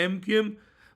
MQM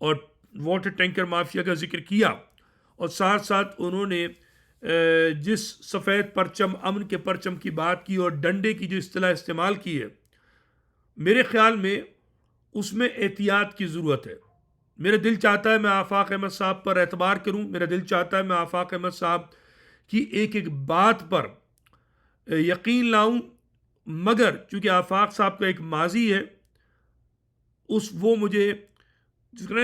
اور water tanker mafia کا ذکر کیا، اور ساتھ ساتھ انہوں نے جس سفید پرچم، امن کے پرچم کی بات کی اور ڈنڈے کی جو اصطلاح استعمال کی ہے، میرے خیال میں اس میں احتیاط کی ضرورت ہے۔ میرا دل چاہتا ہے میں آفاق احمد صاحب پر اعتبار کروں، میرا دل چاہتا ہے میں آفاق احمد صاحب کی ایک ایک بات پر یقین لاؤں، مگر چونکہ آفاق صاحب کا ایک ماضی ہے، وہ مجھے جس کو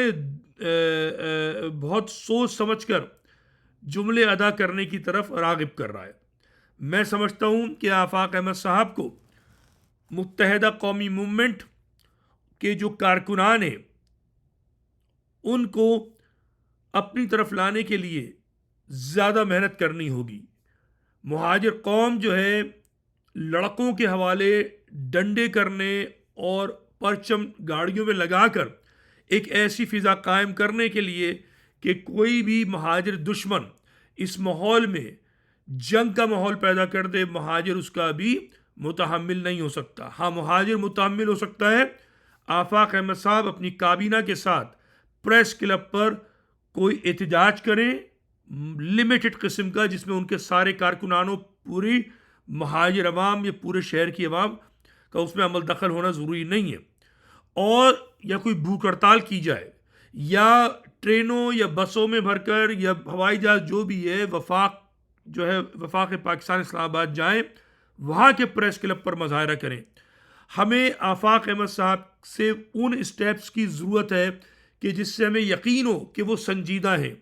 بہت سوچ سمجھ کر جملے ادا کرنے کی طرف راغب کر رہا ہے۔ میں سمجھتا ہوں کہ آفاق احمد صاحب کو متحدہ قومی موومنٹ کے جو کارکنان ہیں ان کو اپنی طرف لانے کے لیے زیادہ محنت کرنی ہوگی۔ مہاجر قوم جو ہے لڑکوں کے حوالے ڈنڈے کرنے اور پرچم گاڑیوں میں لگا کر ایک ایسی فضا قائم کرنے کے لیے کہ کوئی بھی مہاجر دشمن اس ماحول میں جنگ کا ماحول پیدا کر دے، مہاجر اس کا بھی متحمل نہیں ہو سکتا۔ ہاں، مہاجر متحمل ہو سکتا ہے۔ آفاق احمد صاحب اپنی کابینہ کے ساتھ پریس کلب پر کوئی احتجاج کریں لمیٹڈ قسم کا، جس میں ان کے سارے کارکنانوں، پوری مہاجر عوام یا پورے شہر کی عوام کا اس میں عمل دخل ہونا ضروری نہیں ہے، اور یا کوئی بھوک ہڑتال کی جائے یا ٹرینوں یا بسوں میں بھر کر یا ہوائی جہاز جو بھی ہے وفاق پاکستان اسلام آباد جائیں، وہاں کے پریس کلب پر مظاہرہ کریں۔ ہمیں آفاق احمد صاحب سے ان اسٹیپس کی ضرورت ہے کہ جس سے ہمیں یقین ہو کہ وہ سنجیدہ ہیں۔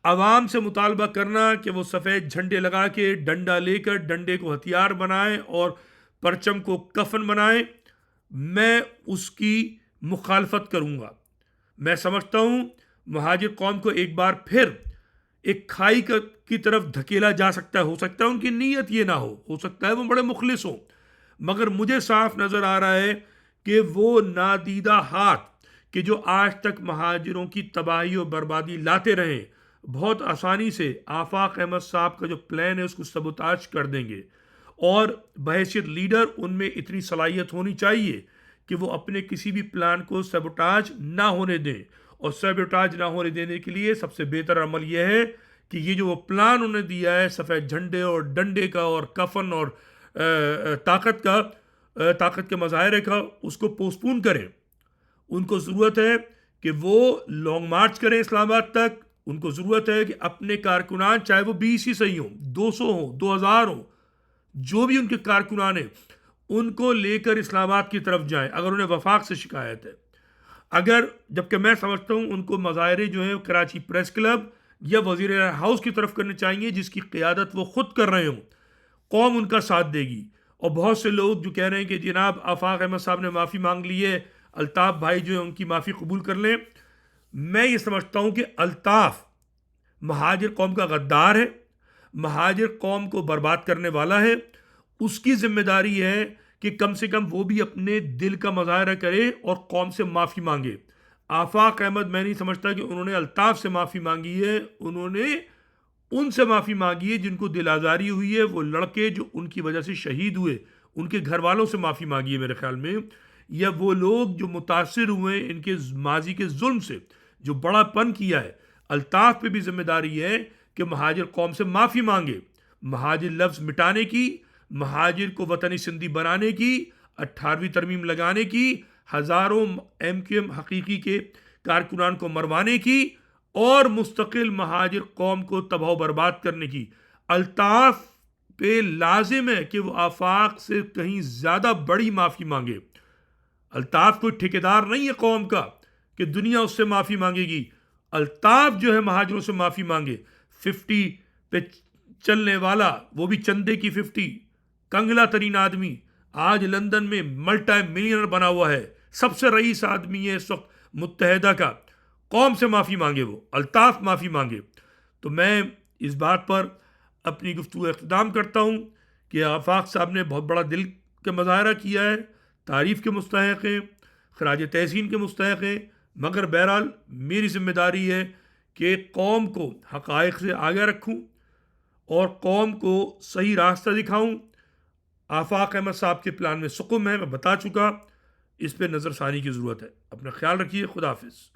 عوام سے مطالبہ کرنا کہ وہ سفید جھنڈے لگا کے ڈنڈا لے کر ڈنڈے کو ہتھیار بنائیں اور پرچم کو کفن بنائیں، میں اس کی مخالفت کروں گا۔ میں سمجھتا ہوں مہاجر قوم کو ایک بار پھر ایک کھائی کی طرف دھکیلا جا سکتا ہے۔ ہو سکتا ہے ان کی نیت یہ نہ ہو سکتا ہے وہ بڑے مخلص ہوں، مگر مجھے صاف نظر آ رہا ہے کہ وہ نادیدہ ہاتھ کہ جو آج تک مہاجروں کی تباہی و بربادی لاتے رہے، بہت آسانی سے آفاق احمد صاحب کا جو پلان ہے اس کو سبوتاج کر دیں گے، اور بحیثیت لیڈر ان میں اتنی صلاحیت ہونی چاہیے کہ وہ اپنے کسی بھی پلان کو سبوتاج نہ ہونے دیں، اور سبوتاج نہ ہونے دینے کے لیے سب سے بہتر عمل یہ ہے کہ یہ جو وہ پلان انہوں نے دیا ہے سفید جھنڈے اور ڈنڈے کا اور کفن اور طاقت کے مظاہرے کا، اس کو پوسٹپون کریں۔ ان کو ضرورت ہے کہ وہ لانگ مارچ کریں اسلام آباد تک۔ ان کو ضرورت ہے کہ اپنے کارکنان، چاہے وہ 20 ہی صحیح ہوں، 200 ہوں، 2000 ہوں، جو بھی ان کے کارکنان ہیں، ان کو لے کر اسلام آباد کی طرف جائیں اگر انہیں وفاق سے شکایت ہے۔ جبکہ میں سمجھتا ہوں ان کو مظاہرے جو ہیں کراچی پریس کلب یا وزیر ہاؤس کی طرف کرنے چاہیے، جس کی قیادت وہ خود کر رہے ہوں، قوم ان کا ساتھ دے گی۔ اور بہت سے لوگ جو کہہ رہے ہیں کہ جناب آفاق احمد صاحب نے معافی مانگ لی ہے، الطاف بھائی جو ہیں ان کی معافی قبول کر لیں، میں یہ سمجھتا ہوں کہ الطاف مہاجر قوم کا غدار ہے، مہاجر قوم کو برباد کرنے والا ہے۔ اس کی ذمہ داری ہے کہ کم سے کم وہ بھی اپنے دل کا مظاہرہ کرے اور قوم سے معافی مانگے۔ آفاق احمد، میں نہیں سمجھتا کہ انہوں نے الطاف سے معافی مانگی ہے، انہوں نے ان سے معافی مانگی ہے جن کو دل آزاری ہوئی ہے، وہ لڑکے جو ان کی وجہ سے شہید ہوئے، ان کے گھر والوں سے معافی مانگی ہے میرے خیال میں، یا وہ لوگ جو متاثر ہوئے ان کے ماضی کے ظلم سے، جو بڑا پن کیا ہے۔ الطاف پہ بھی ذمہ داری ہے کہ مہاجر قوم سے معافی مانگے، مہاجر لفظ مٹانے کی، مہاجر کو وطنی سندھی بنانے کی، 18ویں ترمیم لگانے کی، ہزاروں ایم کیو ایم حقیقی کے کارکنان کو مروانے کی، اور مستقل مہاجر قوم کو تباہ و برباد کرنے کی۔ الطاف پہ لازم ہے کہ وہ آفاق سے کہیں زیادہ بڑی معافی مانگے۔ الطاف کوئی ٹھیکیدار نہیں ہے قوم کا کہ دنیا اس سے معافی مانگے گی۔ الطاف جو ہے مہاجروں سے معافی مانگے۔ 50 پہ چلنے والا، وہ بھی چندے کی 50، کنگلا ترین آدمی، آج لندن میں ملٹی ملینر بنا ہوا ہے، سب سے رئیس آدمی ہے اس وقت متحدہ کا۔ قوم سے معافی مانگے، وہ الطاف معافی مانگے۔ تو میں اس بات پر اپنی گفتگو اختتام کرتا ہوں کہ آفاق صاحب نے بہت بڑا دل کا مظاہرہ کیا ہے، تعریف کے مستحق ہیں، خراج تحسین کے مستحق ہیں، مگر بہرحال میری ذمہ داری ہے کہ قوم کو حقائق سے آگے رکھوں اور قوم کو صحیح راستہ دکھاؤں۔ آفاق احمد صاحب کے پلان میں سقم ہے، میں بتا چکا، اس پہ نظر ثانی کی ضرورت ہے۔ اپنا خیال رکھیے، خدا حافظ۔